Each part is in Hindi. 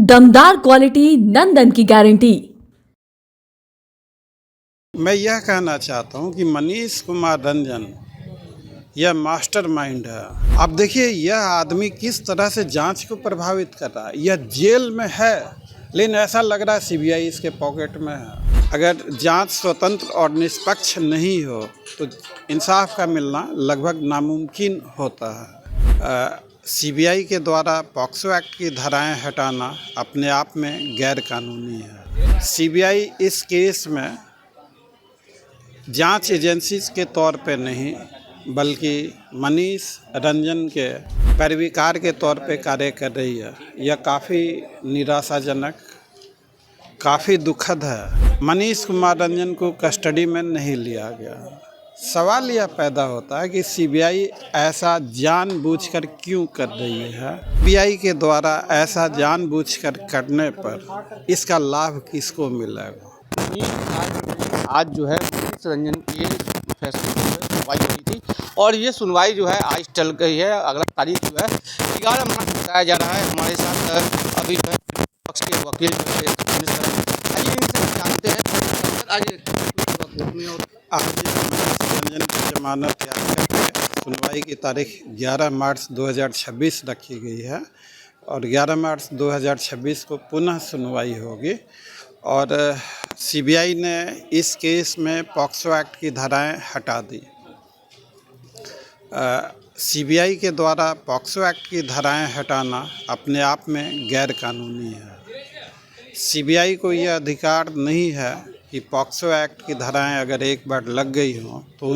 दमदार क्वालिटी नंदन की गारंटी। मैं यह कहना चाहता हूं कि मनीष कुमार रंजन यह मास्टरमाइंड है। अब देखिए यह आदमी किस तरह से जांच को प्रभावित कर रहा है। यह जेल में है लेकिन ऐसा लग रहा है सीबीआई इसके पॉकेट में है। अगर जांच स्वतंत्र और निष्पक्ष नहीं हो तो इंसाफ का मिलना लगभग नामुमकिन होता है। सीबीआई के द्वारा पॉक्सो एक्ट की धाराएं हटाना अपने आप में गैर कानूनी है। सीबीआई इस केस में जांच एजेंसी के तौर पे नहीं बल्कि मनीष रंजन के पैरवीकार के तौर पे कार्य कर रही है। यह काफ़ी निराशाजनक, काफ़ी दुखद है। मनीष कुमार रंजन को कस्टडी में नहीं लिया गया। सवाल यह पैदा होता है कि सीबीआई ऐसा जानबूझकर क्यों कर रही है। सीबीआई के द्वारा ऐसा जानबूझकर करने पर इसका लाभ किसको मिलेगा। आज जो है मनीष रंजन की फैसले पर सुनवाई हुई थी और ये सुनवाई जो है आज चल गई है। अगला तारीख जो है 11 मार्च बताया जा रहा है। हमारे साथ अभी जो है पक्ष के वकील आइए इनसे जानते हैं। आज रंजन की जमानत याचिका की सुनवाई की तारीख 11 मार्च 2026 रखी गई है और 11 मार्च 2026 को पुनः सुनवाई होगी। और सीबीआई ने इस केस में पॉक्सो एक्ट की धाराएं हटा दी। सीबीआई के द्वारा पॉक्सो एक्ट की धाराएं हटाना अपने आप में गैर कानूनी है। सीबीआई को यह अधिकार नहीं है कि पॉक्सो एक्ट की धाराएं अगर एक बार लग गई हों तो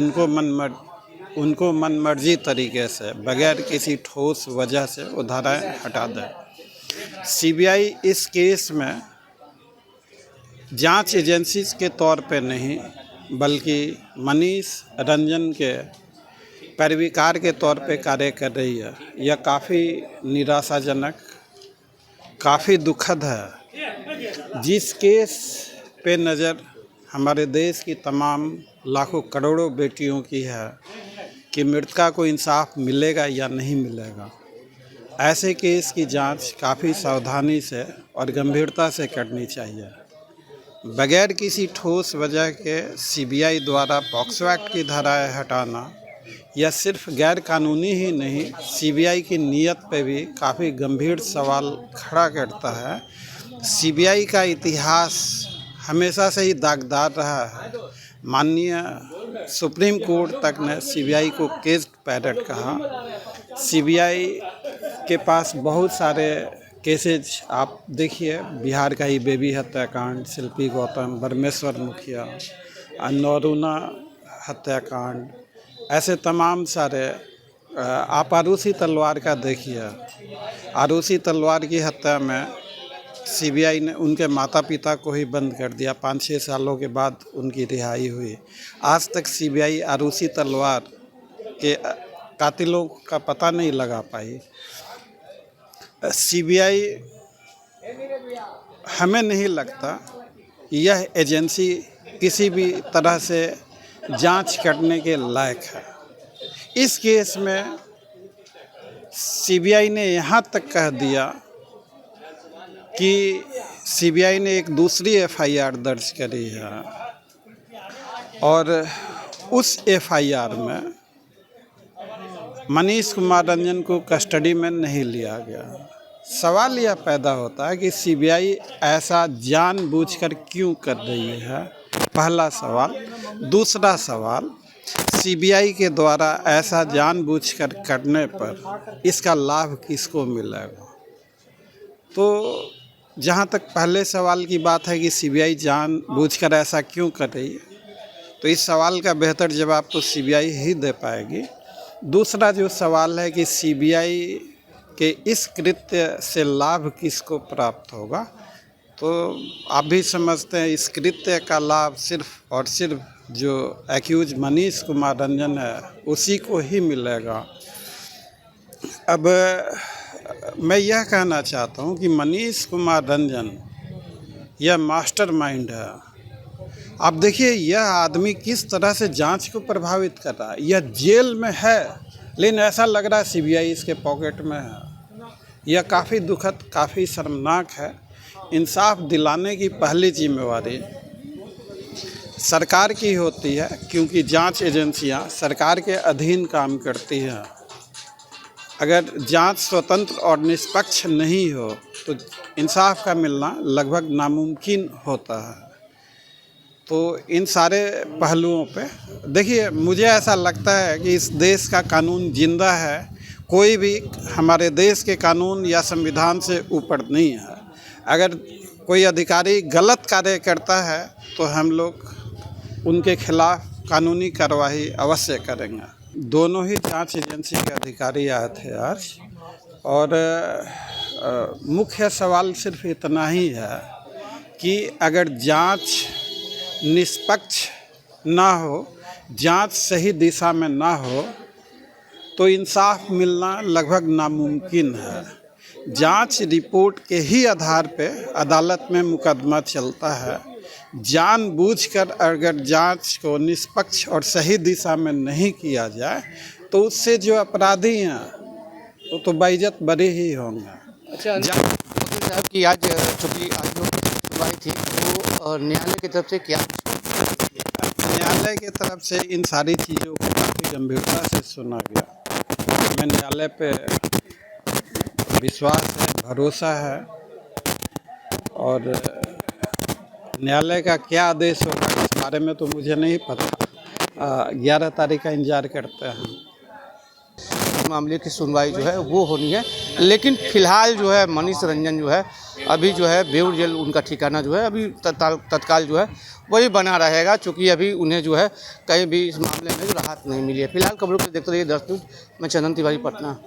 उनको मनमर्जी तरीके से बगैर किसी ठोस वजह से वो धाराएं हटा दें। सीबीआई इस केस में जांच एजेंसी के तौर पे नहीं बल्कि मनीष रंजन के पैरवीकार के तौर पे कार्य कर रही है। यह काफ़ी निराशाजनक, काफ़ी दुखद है। जिस केस पे नज़र हमारे देश की तमाम लाखों करोड़ों बेटियों की है कि मृतका को इंसाफ मिलेगा या नहीं मिलेगा, ऐसे केस की जांच काफ़ी सावधानी से और गंभीरता से करनी चाहिए। बगैर किसी ठोस वजह के सीबीआई द्वारा पॉक्सो एक्ट की धाराएं हटाना यह सिर्फ गैर कानूनी ही नहीं, सीबीआई की नीयत पे भी काफ़ी गंभीर सवाल खड़ा करता है। सीबीआई का इतिहास हमेशा से ही दागदार रहा है। माननीय सुप्रीम कोर्ट तक ने सीबीआई को केस्ड पैरेट कहा। सीबीआई के पास बहुत सारे केसेज आप देखिए, बिहार का ही बेबी हत्याकांड, शिल्पी गौतम, बरमेश्वर मुखिया, नौरूना हत्याकांड, ऐसे तमाम सारे। आप आरूसी तलवार का देखिए। आरूसी तलवार की हत्या में सीबीआई ने उनके माता पिता को ही बंद कर दिया। 5-6 सालों के बाद उनकी रिहाई हुई। आज तक सीबीआई आरूसी तलवार के कातिलों का पता नहीं लगा पाई। सीबीआई, हमें नहीं लगता यह एजेंसी किसी भी तरह से जांच करने के लायक है। इस केस में सीबीआई ने यहाँ तक कह दिया कि सीबीआई ने एक दूसरी एफआईआर दर्ज करी है और उस एफआईआर में मनीष कुमार रंजन को कस्टडी में नहीं लिया गया। सवाल यह पैदा होता है कि सीबीआई ऐसा जानबूझकर क्यों कर रही है, पहला सवाल। दूसरा सवाल, सीबीआई के द्वारा ऐसा जानबूझकर करने पर इसका लाभ किसको मिलेगा। तो जहाँ तक पहले सवाल की बात है कि सीबीआई जानबूझकर ऐसा क्यों कर रही है, तो इस सवाल का बेहतर जवाब तो सीबीआई ही दे पाएगी। दूसरा जो सवाल है कि सीबीआई के इस कृत्य से लाभ किसको प्राप्त होगा, तो आप भी समझते हैं इस कृत्य का लाभ सिर्फ और सिर्फ जो एक्यूज मनीष कुमार रंजन है उसी को ही मिलेगा। अब मैं यह कहना चाहता हूं कि मनीष कुमार रंजन यह मास्टरमाइंड है। अब देखिए यह आदमी किस तरह से जांच को प्रभावित कर रहा है। यह जेल में है लेकिन ऐसा लग रहा है सीबीआई इसके पॉकेट में है। यह काफ़ी दुखद, काफ़ी शर्मनाक है। इंसाफ दिलाने की पहली जिम्मेवारी सरकार की होती है, क्योंकि जांच एजेंसियां सरकार के अधीन काम करती हैं। अगर जांच स्वतंत्र और निष्पक्ष नहीं हो तो इंसाफ का मिलना लगभग नामुमकिन होता है। तो इन सारे पहलुओं पे देखिए, मुझे ऐसा लगता है कि इस देश का कानून जिंदा है। कोई भी हमारे देश के कानून या संविधान से ऊपर नहीं है। अगर कोई अधिकारी गलत कार्य करता है तो हम लोग उनके खिलाफ कानूनी कार्रवाई अवश्य करेंगे। दोनों ही जांच एजेंसी के अधिकारी आए थे आज, और मुख्य सवाल सिर्फ इतना ही है कि अगर जांच निष्पक्ष ना हो, जांच सही दिशा में ना हो, तो इंसाफ मिलना लगभग नामुमकिन है। जांच रिपोर्ट के ही आधार पे अदालत में मुकदमा चलता है। जानबूझकर अगर जांच को निष्पक्ष और सही दिशा में नहीं किया जाए तो उससे जो अपराधी हैं वो तो बाइज्जत बरी ही होंगे। अच्छा, वकील साहब की आज चूँकि आज जो सुनवाई थी वो न्यायालय की तरफ से क्या? न्यायालय की तरफ से इन सारी चीज़ों को काफ़ी गंभीरता से सुना गया। हमें न्यायालय पे विश्वास है, भरोसा है, और न्यायालय का क्या आदेश होगा इस बारे में तो मुझे नहीं पता। 11 तारीख का इंतजार करते हैं। इस मामले की सुनवाई जो है वो होनी है, लेकिन फिलहाल जो है मनीष रंजन जो है अभी जो है बेउर जेल उनका ठिकाना जो है अभी तत्काल जो है वही बना रहेगा, क्योंकि अभी उन्हें जो है कहीं भी इस मामले में राहत नहीं मिली है। फिलहाल खबरों को देखते रहिए दर्शक न्यूज़। मैं चंदन तिवारी, पटना।